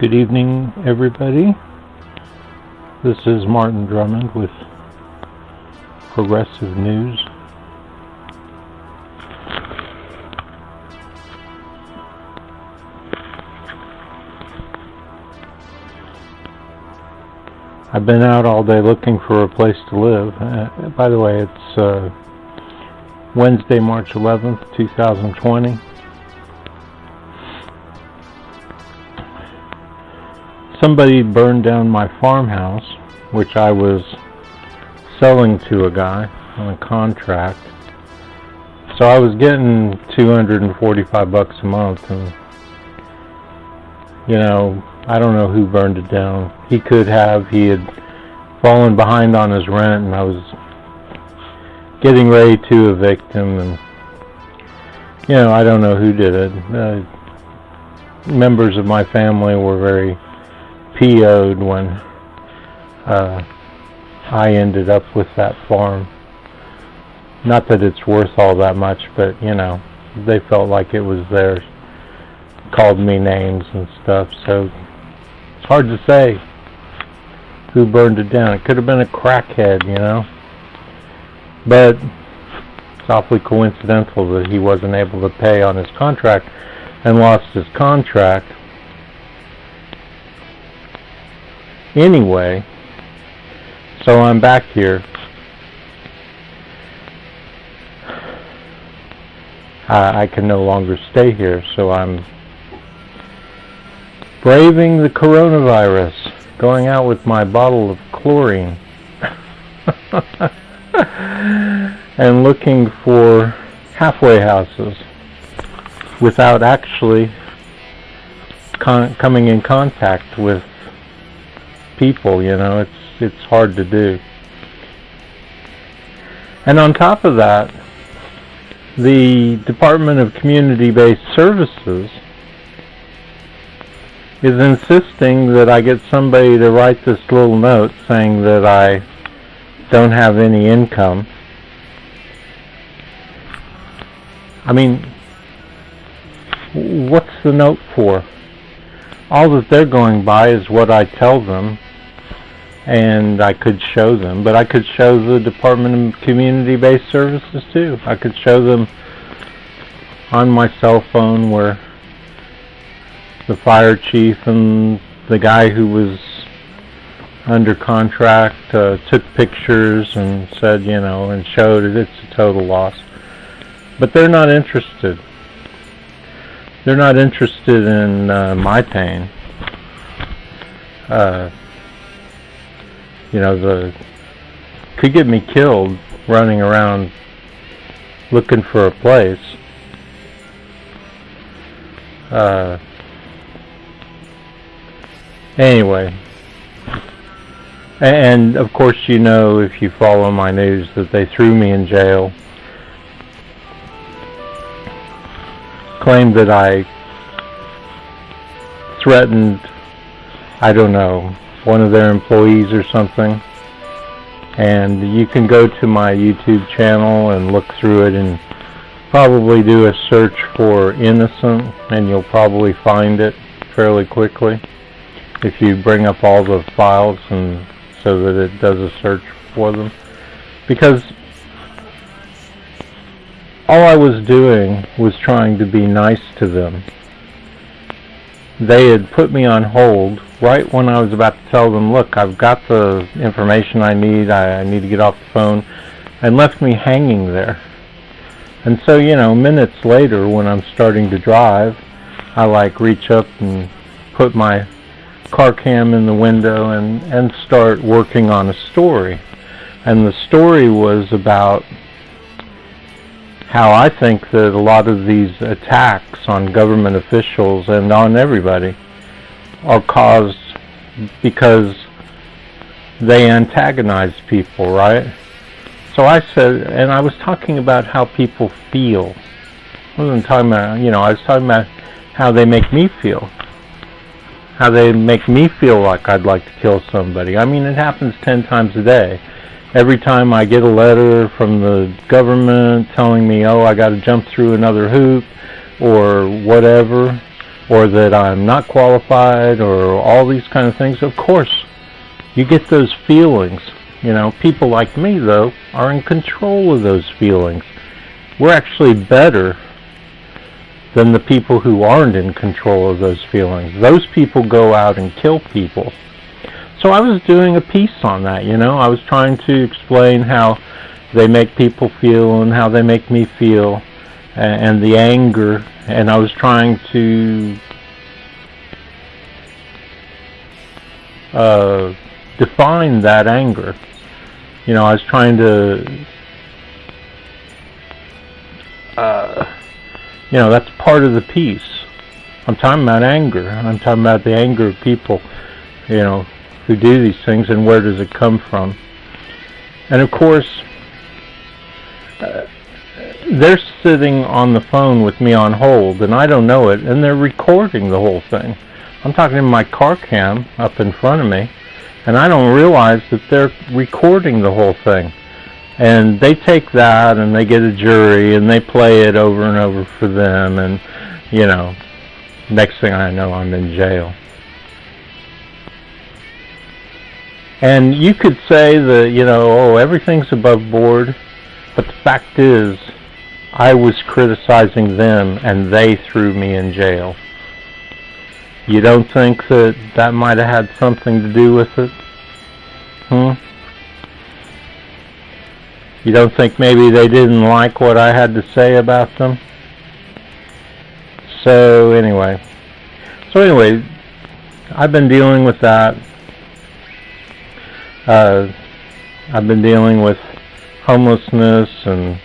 Good evening, everybody. This is Martin Drummond with Progressive News. I've been out all day looking for a place to live. By the way, it's Wednesday, March 11th, 2020. Somebody burned down my farmhouse, which I was selling to a guy on a contract. So I was getting $245 a month, and I don't know who burned it down. He had fallen behind on his rent, and I was getting ready to evict him, and I don't know who did it. Members of my family were very PO'd when I ended up with that farm. Not that it's worth all that much, but they felt like it was theirs. Called me names and stuff, so it's hard to say who burned it down. It could have been a crackhead, but it's awfully coincidental that he wasn't able to pay on his contract and lost his contract. Anyway, so I'm back here. I can no longer stay here, so I'm braving the coronavirus, going out with my bottle of chlorine and looking for halfway houses without actually coming in contact with people. It's hard to do. And on top of that, the Department of Community-Based Services is insisting that I get somebody to write this little note saying that I don't have any income. I mean, what's the note for? All that they're going by is what I tell them, and I could show them, but I could show the Department of Community-Based Services too. I could show them on my cell phone where the fire chief and the guy who was under contract took pictures and said, and showed it. It's a total loss. But they're not interested. They're not interested in my pain. Could get me killed running around looking for a place. Anyway, and of course if you follow my news that they threw me in jail. Claimed that I threatened, one of their employees or something. And you can go to my YouTube channel and look through it and probably do a search for innocent, and you'll probably find it fairly quickly if you bring up all the files and so that it does a search for them. Because all I was doing was trying to be nice to them. They had put me on hold right when I was about to tell them, look, I've got the information I need to get off the phone, and left me hanging there. And so, minutes later when I'm starting to drive, I reach up and put my car cam in the window and start working on a story. And the story was about how I think that a lot of these attacks on government officials and on everybody are caused because they antagonize people, right? So I said, and I was talking about how people feel. I wasn't talking about, I was talking about how they make me feel. How they make me feel like I'd like to kill somebody. I mean, it happens 10 times a day. Every time I get a letter from the government telling me, oh, I got to jump through another hoop, or whatever, or that I'm not qualified, or all these kind of things. Of course, you get those feelings. People like me, though, are in control of those feelings. We're actually better than the people who aren't in control of those feelings. Those people go out and kill people. So I was doing a piece on that, I was trying to explain how they make people feel and how they make me feel, and the anger, and I was trying to define that anger. I was trying to that's part of the piece. I'm talking about anger. I'm talking about the anger of people, who do these things, and where does it come from. And of course, they're sitting on the phone with me on hold, and I don't know it, and they're recording the whole thing. I'm talking in my car cam up in front of me, and I don't realize that they're recording the whole thing. And they take that, and they get a jury, and they play it over and over for them, and, next thing I know, I'm in jail. And you could say that, everything's above board, but the fact is, I was criticizing them, and they threw me in jail. You don't think that that might have had something to do with it? You don't think maybe they didn't like what I had to say about them? So anyway, I've been dealing with that. I've been dealing with homelessness and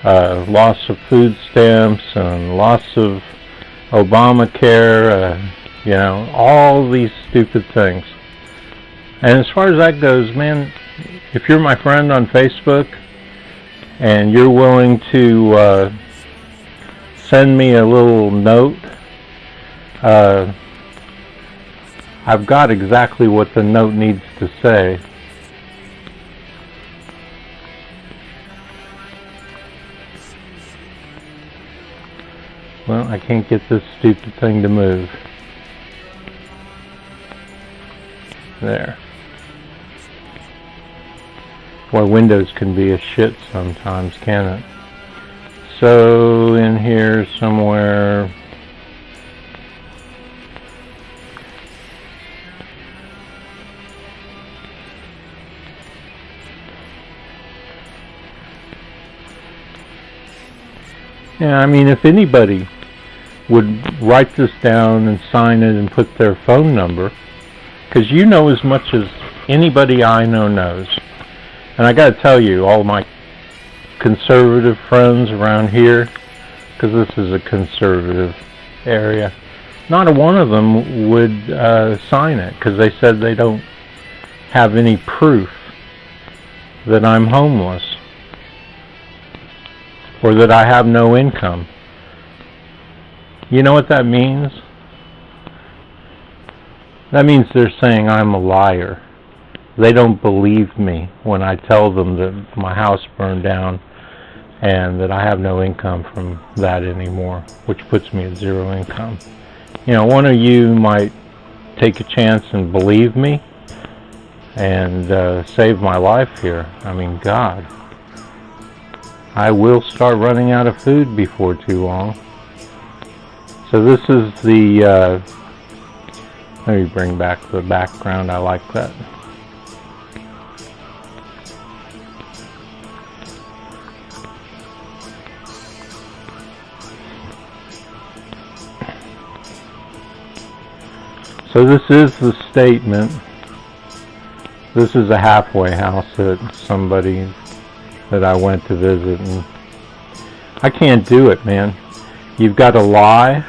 loss of food stamps and loss of Obamacare, all these stupid things. And as far as that goes, man, if you're my friend on Facebook and you're willing to send me a little note, I've got exactly what the note needs to say. Well, I can't get this stupid thing to move. There. Boy, Windows can be a shit sometimes, can't it? So, in here somewhere... Yeah, I mean, if anybody would write this down and sign it and put their phone number, because you know as much as anybody I know knows. And I got to tell you, all my conservative friends around here, because this is a conservative area, not a one of them would sign it, because they said they don't have any proof that I'm homeless or that I have no income. You know what that means? That means they're saying I'm a liar. They don't believe me when I tell them that my house burned down and that I have no income from that anymore, which puts me at zero income. One of you might take a chance and believe me and save my life here. I mean, God. I will start running out of food before too long. So this is the, let me bring back the background, I like that. So this is the statement. This is a halfway house that somebody that I went to visit, and I can't do it, man. You've got to lie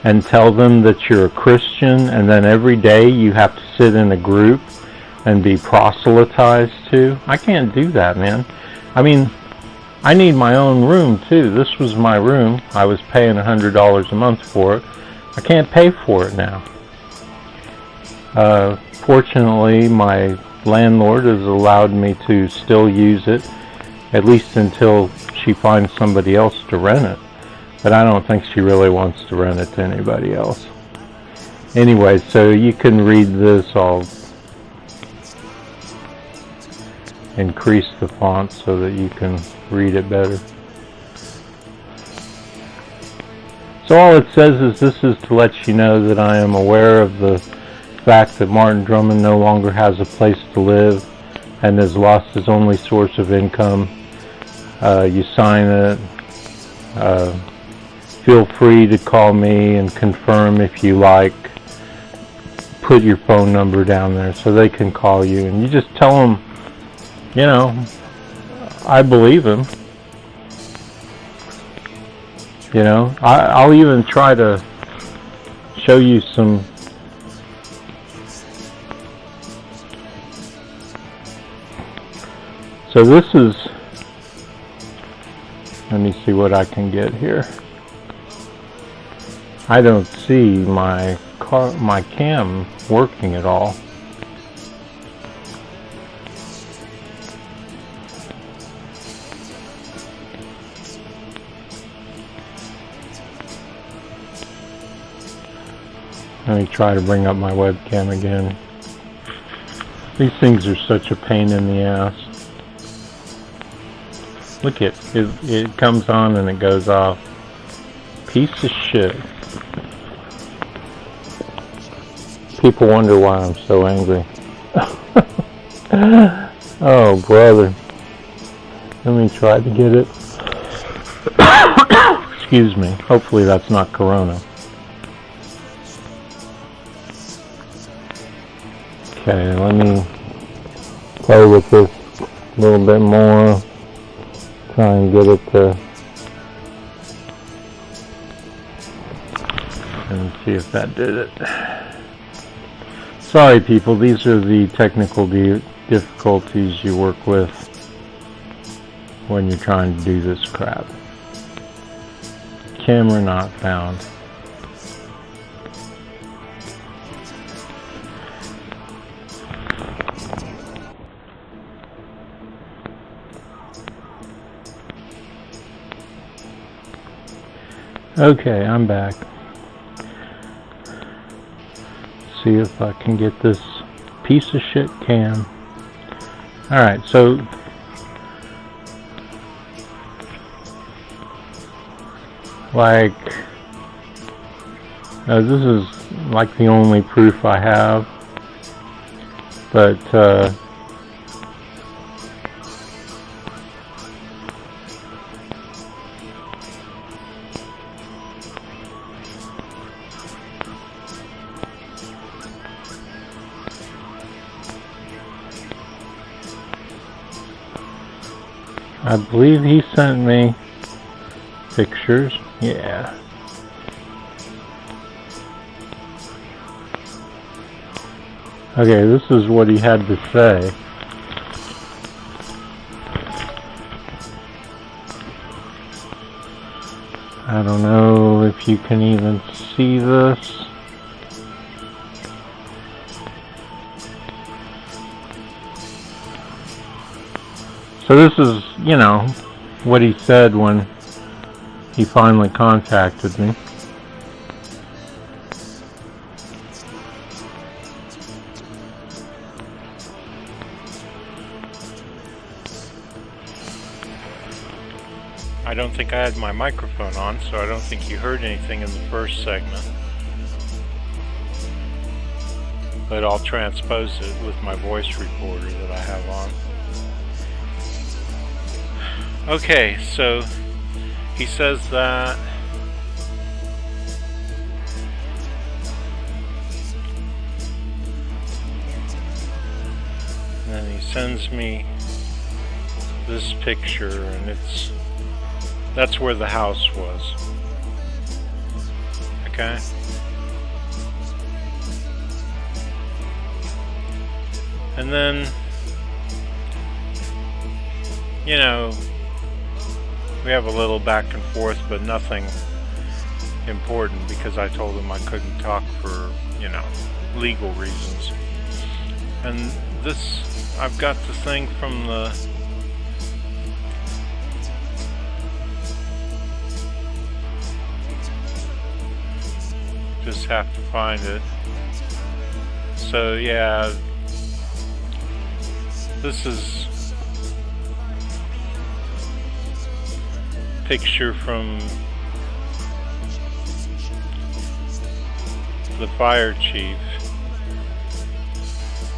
and tell them that you're a Christian, and then every day you have to sit in a group and be proselytized to. I can't do that, man. I mean, I need my own room too. This was my room. I was paying $100 a month for it. I can't pay for it now. Fortunately, my landlord has allowed me to still use it, at least until she finds somebody else to rent it. but I don't think she really wants to rent it to anybody else. Anyway, so you can read this. I'll increase the font so that you can read it better. So all it says is, this is to let you know that I am aware of the fact that Martin Drummond no longer has a place to live and has lost his only source of income. You sign it. Feel free to call me and confirm if you like. Put your phone number down there so they can call you, and you just tell them, you know, I believe him. You know, I'll even try to show you some so this is, let me see what I can get here. I don't see my cam working at all. Let me try to bring up my webcam again. These things are such a pain in the ass. Look it comes on and it goes off. Piece of shit. People wonder why I'm so angry. Oh, brother. Let me try to get it. Excuse me. Hopefully that's not Corona. Okay, let me play with this a little bit more. Try and get it to, and see if that did it. Sorry people, these are the technical difficulties you work with when you're trying to do this crap. Camera not found. Okay, I'm back. See if I can get this piece of shit cam. Alright, so like this is like the only proof I have, but I believe he sent me pictures. Yeah. Okay, this is what he had to say. I don't know if you can even see this. So this is, you know, what he said when he finally contacted me. I don't think I had my microphone on, so I don't think you heard anything in the first segment. But I'll transpose it with my voice recorder that I have on. Okay, so he says that and then he sends me this picture, and that's where the house was. Okay. And then, you know, we have a little back and forth, but nothing important, because I told him I couldn't talk for, you know, legal reasons. And this, I've got the thing from the just have to find it. So yeah, this is a picture from the fire chief.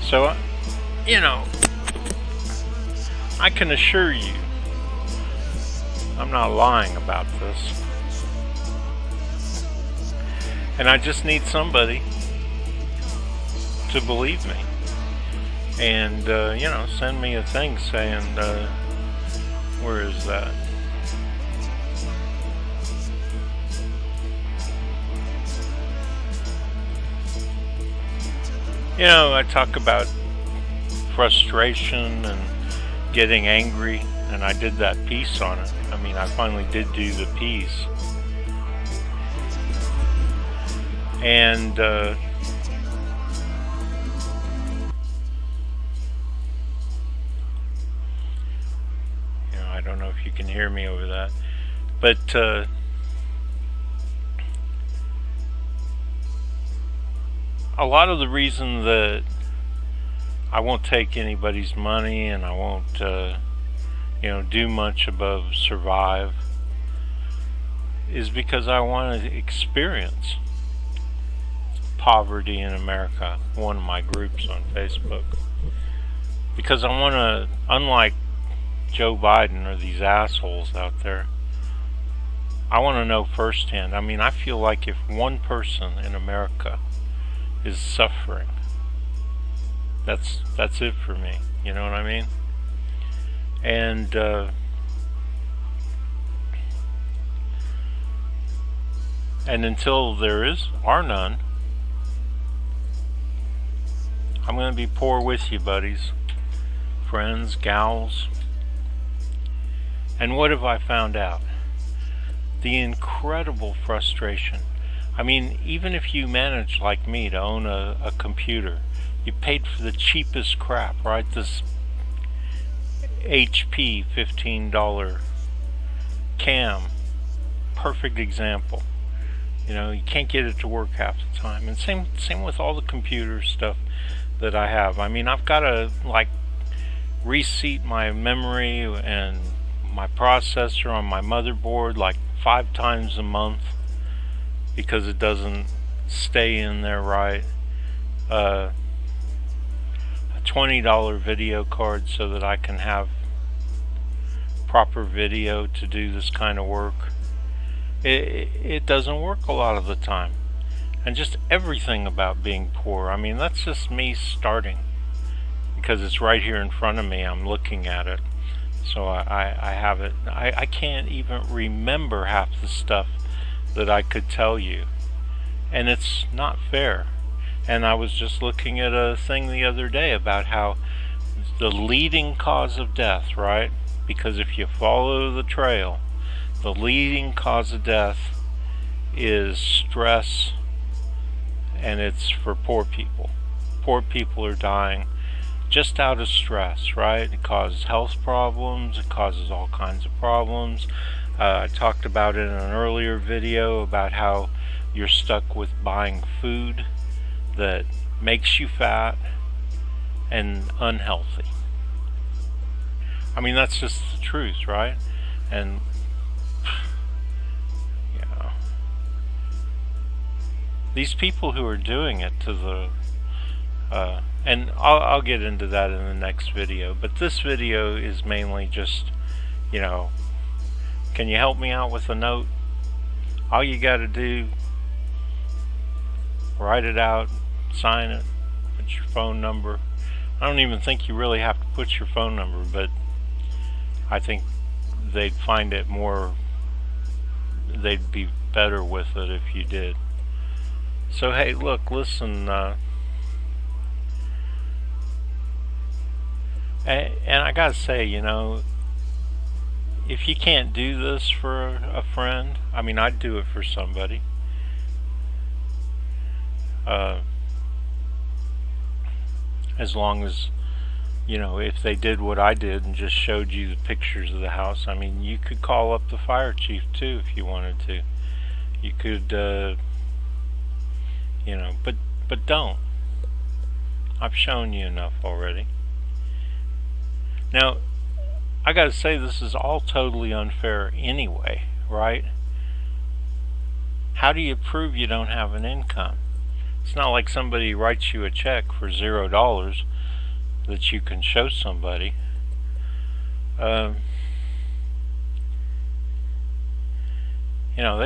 So, you know, I can assure you, I'm not lying about this. And I just need somebody to believe me. And, you know, send me a thing saying, where is that? You know, I talk about frustration and getting angry, and I did that piece on it. I mean, I finally did do the piece. And, I don't know if you can hear me over that, but a lot of the reason that I won't take anybody's money and I won't do much above survive is because I want to experience poverty in America, one of my groups on Facebook, because I want to, unlike Joe Biden or these assholes out there, I want to know firsthand. I mean, I feel like if one person in America is suffering, that's it for me. You know what I mean? And until there are none, I'm going to be poor with you, buddies, friends, gals. And what have I found out? The incredible frustration. I mean, even if you manage, like me, to own a computer, you paid for the cheapest crap, right? This HP $15 cam, perfect example. You know, you can't get it to work half the time. And same with all the computer stuff that I have. I mean, I've got to, like, reseat my memory and my processor on my motherboard like 5 times a month because it doesn't stay in there right. A $20 video card so that I can have proper video to do this kind of work. It doesn't work a lot of the time. And just everything about being poor. I mean, that's just me starting, because it's right here in front of me. I'm looking at it. So I have it. I can't even remember half the stuff that I could tell you. And it's not fair. And I was just looking at a thing the other day about how the leading cause of death, right? Because if you follow the trail, the leading cause of death is stress, and it's for poor people. Poor people are dying just out of stress, right? It causes health problems, it causes all kinds of problems. I talked about it in an earlier video about how you're stuck with buying food that makes you fat and unhealthy. I mean, that's just the truth, right? And these people who are doing it to the and I'll get into that in the next video, but this video is mainly just, can you help me out with a note? All you gotta do, write it out, sign it, put your phone number. I don't even think you really have to put your phone number, but I think they'd find it more, they'd be better with it if you did. So hey, look, listen, and I gotta say, if you can't do this for a friend, I mean, I'd do it for somebody. As long as, if they did what I did and just showed you the pictures of the house, I mean, you could call up the fire chief too if you wanted to. You could, But don't. I've shown you enough already. Now, I gotta say, this is all totally unfair anyway, right? How do you prove you don't have an income? It's not like somebody writes you a check for $0 that you can show somebody. They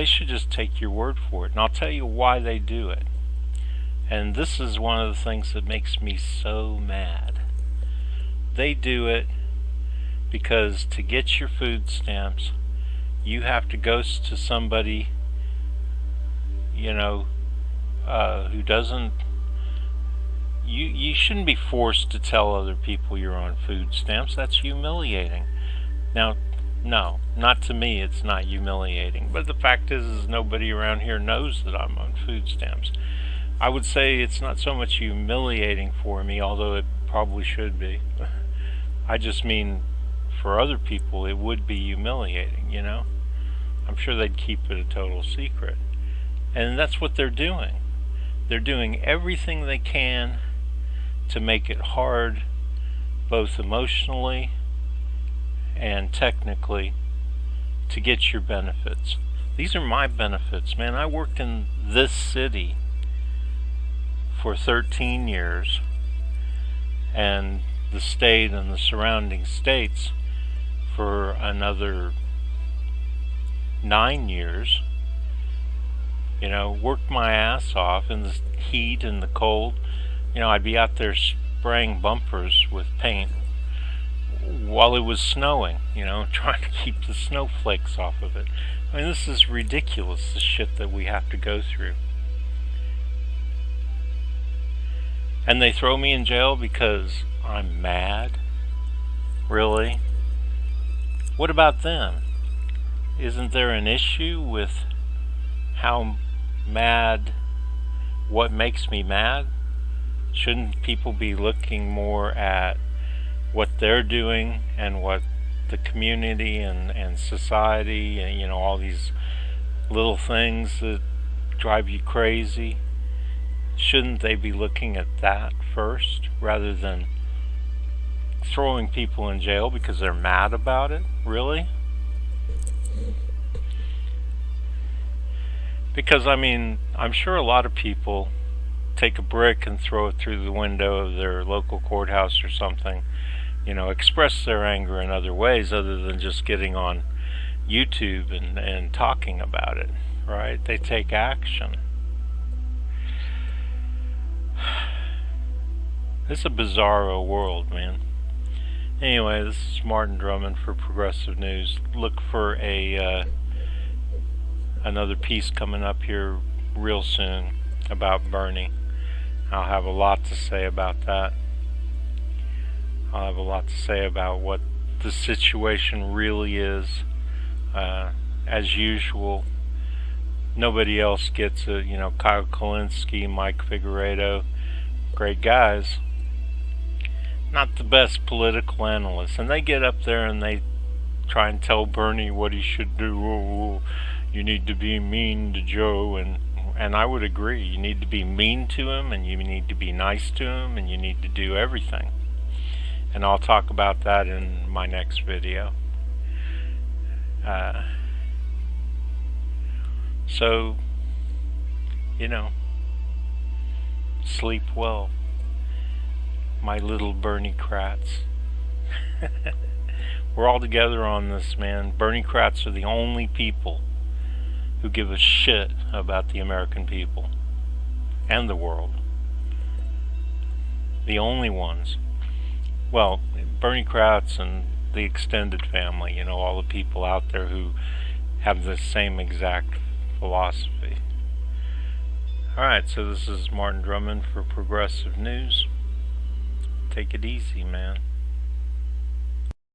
should just take your word for it. And I'll tell you why they do it. And this is one of the things that makes me so mad. They do it because to get your food stamps, you have to go to somebody, who doesn't. You shouldn't be forced to tell other people you're on food stamps. That's humiliating. Now, no, not to me, it's not humiliating. But the fact is nobody around here knows that I'm on food stamps. I would say it's not so much humiliating for me, although it probably should be. I just mean for other people it would be humiliating, I'm sure they'd keep it a total secret. And that's what they're doing. They're doing everything they can to make it hard, both emotionally and technically, to get your benefits. These are my benefits, man. I worked in this city for 13 years, and the state and the surrounding states for another 9 years. Worked my ass off in the heat and the cold. I'd be out there spraying bumpers with paint while it was snowing, trying to keep the snowflakes off of it. I mean, this is ridiculous, the shit that we have to go through. And they throw me in jail because I'm mad? Really? What about them? Isn't there an issue with how mad, what makes me mad? Shouldn't people be looking more at what they're doing and what the community and society and all these little things that drive you crazy? Shouldn't they be looking at that first rather than throwing people in jail because they're mad about it? Really? Because I'm sure a lot of people take a brick and throw it through the window of their local courthouse or something, express their anger in other ways other than just getting on YouTube and talking about it, right? They take action. It's a bizarro world, man. Anyway, this is Martin Drummond for Progressive News. Look for another piece coming up here real soon about Bernie. I'll have a lot to say about that. I'll have a lot to say about what the situation really is. As usual, nobody else gets it. Kyle Kulinski, Mike Figueredo, great guys. Not the best political analysts. And they get up there and they try and tell Bernie what he should do. Oh, you need to be mean to Joe, and I would agree. You need to be mean to him, and you need to be nice to him, and you need to do everything. And I'll talk about that in my next video. So, sleep well, my little Bernie-crats. We're all together on this, man. Bernie-crats are the only people who give a shit about the American people and the world. The only ones. Well, Bernie-crats and the extended family, all the people out there who have the same exact philosophy. Alright, so this is Martin Drummond for Progressive News. Take it easy, man.